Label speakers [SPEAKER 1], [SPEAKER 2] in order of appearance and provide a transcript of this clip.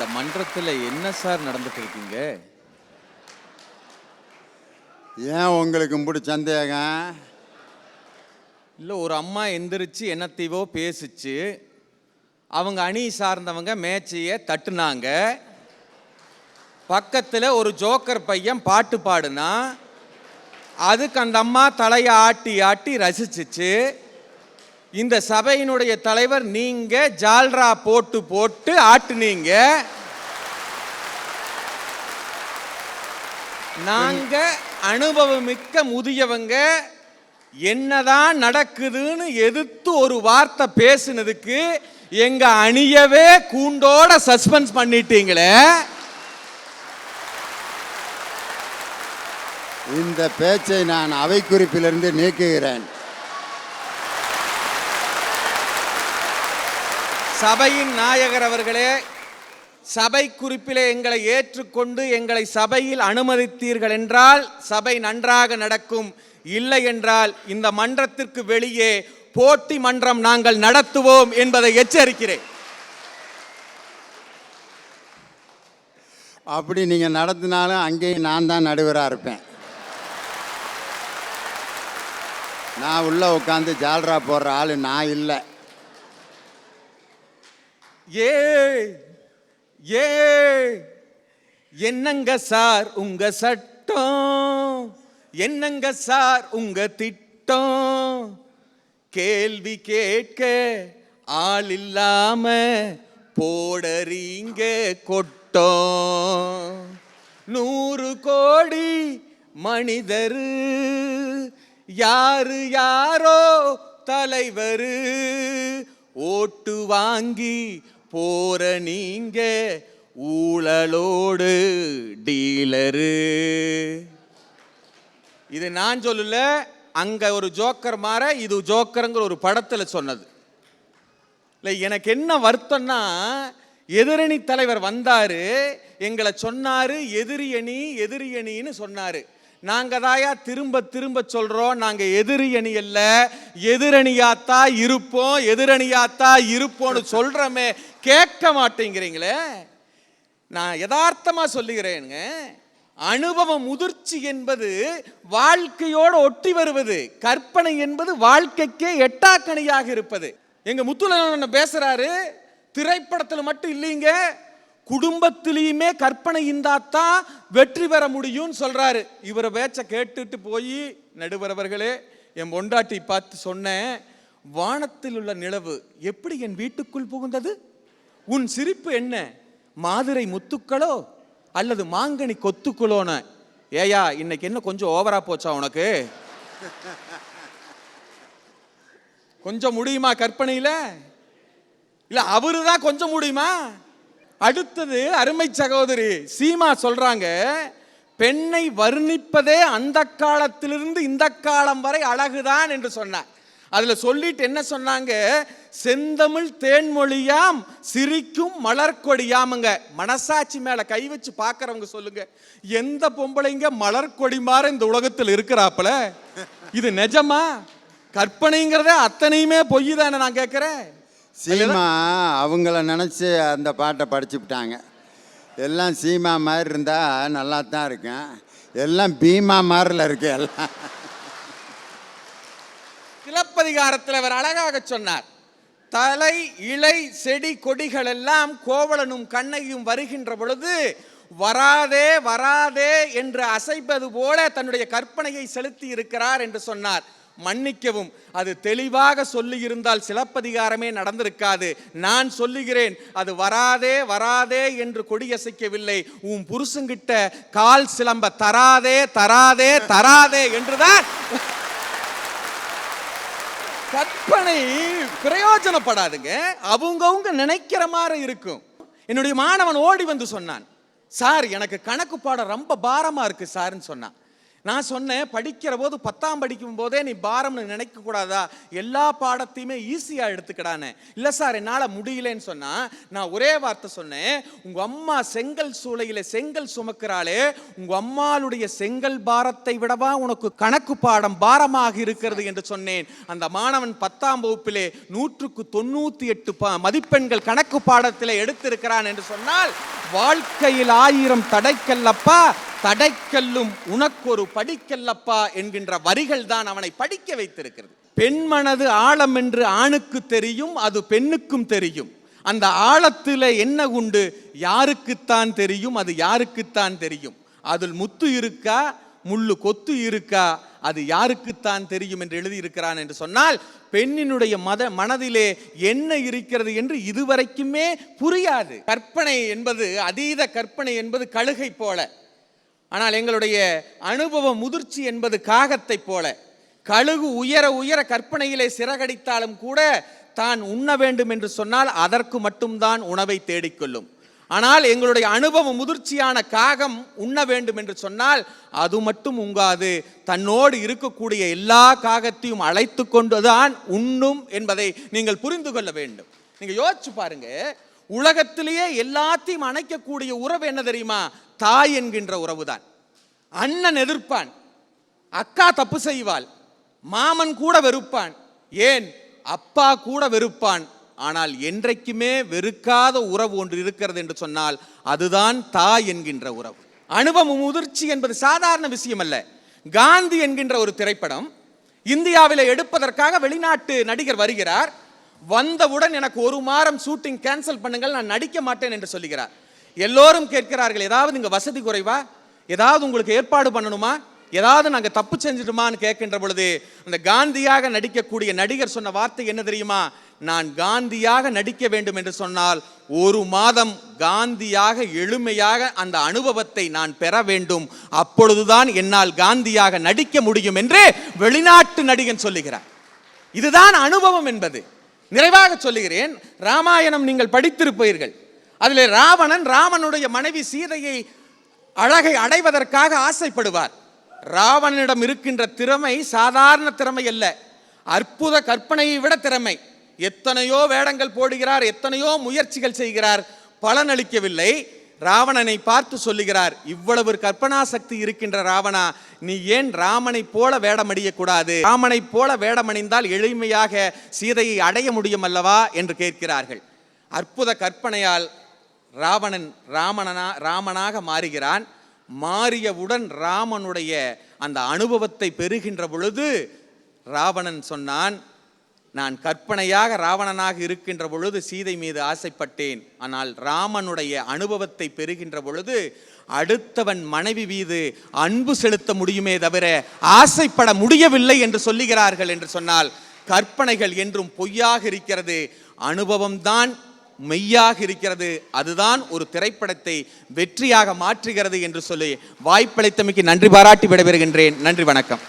[SPEAKER 1] இந்த மன்றத்தில் என்ன சார் நடந்துட்டு இருக்கீங்க?
[SPEAKER 2] ஏன் உங்களுக்கு இப்படி சந்தேகம்?
[SPEAKER 1] இல்லை, ஒரு அம்மா எந்திரிச்சு என்னத்தையோ பேசிச்சு. அவங்க அணி சார்ந்தவங்க மேட்சையை தட்டுனாங்க. பக்கத்தில் ஒரு ஜோக்கர் பையன் பாட்டு பாடுனா அதுக்கு அந்த அம்மா தலையை ஆட்டி ஆட்டி ரசிச்சிச்சு. இந்த சபையினுடைய தலைவர் நீங்க ஜால்ரா போட்டு போட்டு ஆட்டுனீங்க. நாங்க அனுபவமிக்க முதியவங்க என்னதான் நடக்குதுன்னு எதிர்த்து ஒரு வார்த்தை பேசினதுக்கு எங்க அணியவே கூண்டோட சஸ்பென்ஸ் பண்ணிட்டீங்களே.
[SPEAKER 2] இந்த பேச்சை நான் அவை குறிப்பிலிருந்து நீக்குகிறேன்.
[SPEAKER 1] சபையின் நாயகர் அவர்களே, சபை குறிப்பிலே எங்களை ஏற்றுக்கொண்டு எங்களை சபையில் அனுமதித்தீர்கள் என்றால் சபை நன்றாக நடக்கும். இல்லை என்றால் இந்த மன்றத்திற்கு வெளியே போட்டி மன்றம் நாங்கள் நடத்துவோம் என்பதை எச்சரிக்கிறேன்.
[SPEAKER 2] அப்படி நீங்க நடத்தினாலும் அங்கேயும் நான் தான் நடுவராக இருப்பேன். நான் உள்ள உட்காந்து ஜால்ரா போடுற ஆளு நான் இல்லை.
[SPEAKER 1] ஏ ஏ என்னங்க சார் உங்க சட்டம், என்னங்க சார் உங்க திட்டம், கேள்வி கேட்க ஆள் இல்லாம போடறீங்க கொட்டம். 100 கோடி மனிதரு யாரு யாரோ தலைவரு, ஓட்டு வாங்கி போற நீங்க ஊழலோடு டீலரு. இது நான் சொல்லல, அங்க ஒரு ஜோக்கர் மாற இது ஜோக்கருங்கிற ஒரு படத்துல சொன்னது. இல்லை, எனக்கு என்ன வருத்தம்னா எதிரணி தலைவர் வந்தாரு, எங்களை சொன்னாரு எதிரி அணி எதிரி அணின்னு சொன்னாரு. நாங்க தாயா திரும்ப திரும்ப சொல்றோம், நாங்க எதிரி அணி அல்ல, எதிரணியாத்தா இருப்போம், எதிரணியாத்தா இருப்போம்னு சொல்றமே, கேட்க மாட்டேங்கிறீங்களே. நான் யதார்த்தமா சொல்லுகிறேங்க, அனுபவ முதிர்ச்சி என்பது வாழ்க்கையோடு ஒட்டி வருவது, கற்பனை என்பது வாழ்க்கைக்கே எட்டாக்கணியாக இருப்பது. எங்க முத்துலன் பேசுறாரு, திரைப்படத்தில் மட்டும் இல்லைங்க, குடும்பத்திலையுமே கற்பனை இருந்தாத்தான் வெற்றி பெற முடியும்னு சொல்றாரு. இவரை பேச்ச கேட்டுட்டு போய் நடுவரவர்களே என் பொண்டாட்டி பார்த்து சொன்னேன், வானத்தில் உள்ள நிலவு எப்படி என் வீட்டுக்குள் புகுந்தது? உன் சிரிப்பு என்ன, மாதுரை முத்துக்களோ அல்லது மாங்கனி கொத்துக்களோன்னு. ஏயா இன்னைக்கு என்ன கொஞ்சம் ஓவரா போச்சா உனக்கு? கொஞ்சம் முடியுமா கற்பனையில? இல்ல அவருதான் கொஞ்சம் முடியுமா? அடுத்தது அருமை சகோதரி சீமா சொல்றாங்க, பெண்ணை வர்ணிப்பதே அந்த காலத்திலிருந்து இந்த காலம் வரை அழகுதான் என்று சொன்னார். அதுல சொல்லிட்டு என்ன சொன்னாங்க, செந்தமிழ் தேன்மொழியாம் சிரிக்கும் மலர்கொடியாமுங்க. மனசாட்சி மேல கை வச்சு பாக்குறவங்க சொல்லுங்க, எந்த பொம்பளைங்க மலர்கொடி மாதிரி இந்த உலகத்தில் இருக்கிறாப்பல? இது நிஜமா? கற்பனைங்கிறதே அத்தனையுமே பொய் தானே நான் கேட்கிறேன்.
[SPEAKER 2] சீமா அவங்கள நினச்சி அந்த பாட்டை படிச்சுவிட்டாங்க. எல்லாம் சீமா மாதிரி இருந்தால் நல்லா தான் இருக்கேன், எல்லாம் பீமா மாதிரில இருக்கு எல்லாம்.
[SPEAKER 1] சிலப்பதிகாரத்தில் அவர் அழகாக சொன்னார், தலை இலை செடி கொடிகள் எல்லாம் கோவலனும் கண்ணையும் வருகின்ற பொழுது வராதே வராதே என்று அசைப்பது போல தன்னுடைய கற்பனையை செலுத்தி இருக்கிறார் என்று சொன்னார். மன்னிக்கவும், அது தெளிவாக சொல்லி இருந்தால் சிலப்பதிகாரமே நடந்திருக்காது. நான் சொல்லுகிறேன், அது வராதே வராதே என்று கொடியசைக்கவில்லை, உன் புருஷங்கிட்ட கால் சிலம்ப தராதே தராதே தராதே என்றுதான். கற்பனை பிரயோஜனப்படாதுங்க, அவங்கவுங்க நினைக்கிற மாதிரி இருக்கும். என்னுடைய மாணவன் ஓடி வந்து சொன்னான், சார் எனக்கு கணக்கு பாடம் ரொம்ப பாரமா இருக்கு சார்ன்னு சொன்னான். நான் சொன்னேன், படிக்கிற போது 10ஆம் படிக்கும் போதே நீ பாரம்னு நினைக்க கூடாதா, எல்லா பாடத்தையுமே ஈஸியா எடுத்துக்கிடானே. இல்ல சார் என்னால முடியலன்னு சொன்னா நான் ஒரே வார்த்தை சொன்னேன், உங்க அம்மா செங்கல் சூளையில செங்கல் சுமக்கிறாளே, உங்க அம்மாளுடைய செங்கல் பாரத்தை விடவா உனக்கு கணக்கு பாடம் பாரமாக இருக்கிறது என்று சொன்னேன். அந்த மாணவன் 10ஆம் வகுப்பிலே 100க்கு 98 மதிப்பெண்கள் கணக்கு பாடத்திலே எடுத்திருக்கிறான் என்று சொன்னால், வாழ்க்கையில் 1000 தடைக்கல்லப்பா, தடைக்கல்லும் உனக்கொரு படிக்கல்லப்பா என்கின்ற வரிகள் தான் அவனை படிக்க வைத்திருக்கிறது. பெண்மனது ஆழம் என்று ஆணுக்கு தெரியும், அது பெண்ணுக்கும் தெரியும். அந்த ஆழத்தில் என்ன உண்டு யாருக்குத்தான் தெரியும், அது யாருக்குத்தான் தெரியும். அதில் முத்து இருக்கா முள்ளு கொத்து இருக்கா, அது யாருக்குத்தான் தெரியும் என்று எழுதியிருக்கிறான் என்று சொன்னால், பெண்ணினுடைய மனதிலே என்ன இருக்கிறது என்று இதுவரைக்குமே புரியாது. கற்பனை என்பது, அதீத கற்பனை என்பது கழுகை போல, ஆனால் எங்களுடைய அனுபவ முதிர்ச்சி என்பது காகத்தை போல. கழுகு உயர உயர கற்பனையிலே சிறகடித்தாலும் கூட தான் உண்ண வேண்டும் என்று சொன்னால் அதற்கு மட்டும்தான் உணவை தேடிக்கொள்ளும். ஆனால் எங்களுடைய அனுபவ முதிர்ச்சியான காகம் உண்ண வேண்டும் என்று சொன்னால் அது மட்டும் உங்காது, தன்னோடு இருக்கக்கூடிய எல்லா காகத்தையும் அழைத்து கொண்டுதான் உண்ணும் என்பதை நீங்கள் புரிந்து கொள்ள வேண்டும். நீங்க யோசிச்சு பாருங்க, உலகத்திலேயே எல்லாத்தையும் அணைக்கக்கூடிய உறவு என்ன தெரியுமா? தாய் என்கின்ற உறவுதான். அண்ணன் எதிர்ப்பான், அக்கா தப்பு செய்வாள், மாமன் கூட வெறுப்பான், ஏன் அப்பா கூட வெறுப்பான். ஆனால் என்றைக்குமே வெறுக்காத உறவு ஒன்று இருக்கிறது என்று சொன்னால் அதுதான் தாய் என்கின்ற உறவு. அனுபவ முதிர்ச்சி என்பது சாதாரண விஷயம் அல்ல. காந்தி என்கின்ற ஒரு திரைப்படம் இந்தியாவில் எடுப்பதற்காக வெளிநாட்டு நடிகர் வருகிறார். வந்தவுடன் எனக்கு 1 வாரம் ஷூட்டிங் கேன்சல் பண்ணுங்கள், நான் நடிக்க மாட்டேன் என்று சொல்லுகிறார். எல்லோரும் கேட்கிறார்கள், ஏதாவது இங்க வசதி குறைவா, ஏதாவது உங்களுக்கு ஏற்பாடு பண்ணணுமா, ஏதாவது நாங்க தப்பு செஞ்சிடுமான்னு கேட்கின்ற பொழுது அந்த காந்தியாக நடிக்கக்கூடிய நடிகர் சொன்ன வார்த்தை என்ன தெரியுமா? நான் காந்தியாக நடிக்க வேண்டும் என்று சொன்னால் 1 மாதம் காந்தியாக எளிமையாக அந்த அனுபவத்தை நான் பெற வேண்டும், அப்பொழுதுதான் என்னால் காந்தியாக நடிக்க முடியும் என்று வெளிநாட்டு நடிகன் சொல்லுகிறார். இதுதான் அனுபவம் என்பது. நிறைவாக சொல்லுகிறேன், ராமாயணம் நீங்கள் படித்திருப்பீர்கள். அதில் ராவணன் ராமனுடைய மனைவி சீதையை அழகை அடைவதற்காக ஆசைப்படுவார். ராவணனிடம் இருக்கின்ற திறமை சாதாரண திறமை அல்ல, அற்புத கற்பனையை விட திறமை. எத்தனையோ வேடங்கள் போடுகிறார், எத்தனையோ முயற்சிகள் செய்கிறார், பலனளிக்கவில்லை. ராவணனை பார்த்து சொல்லுகிறார், இவ்வளவு கற்பனா சக்தி இருக்கின்ற ராவணா, நீ ஏன் ராமனை போல வேடமணியக்கூடாது? ராமனை போல வேடமணிந்தால் எளிமையாக சீதையை அடைய முடியும் அல்லவா என்று கேட்கிறார்கள். அற்புத கற்பனையால் ராவணன் ராமனாக மாறுகிறான். மாறியவுடன் ராமனுடைய அந்த அனுபவத்தை பெறுகின்ற பொழுது ராவணன் சொன்னான், நான் கற்பனையாக ராவணனாக இருக்கின்ற பொழுது சீதை மீது ஆசைப்பட்டேன், ஆனால் ராமனுடைய அனுபவத்தை பெறுகின்ற பொழுது அடுத்தவன் மனைவி மீது அன்பு செலுத்த முடியுமே தவிர ஆசைப்பட முடியவில்லை என்று சொல்லுகிறார்கள். என்று சொன்னால் கற்பனைகள் என்றும் பொய்யாக இருக்கிறது, அனுபவம்தான் மெய்யாக இருக்கிறது. அதுதான் ஒரு திரைப்படத்தை வெற்றியாக மாற்றுகிறது என்று சொல்லி வாய்ப்பளித்தமைக்கு நன்றி பாராட்டி விடைபெறுகின்றேன். நன்றி, வணக்கம்.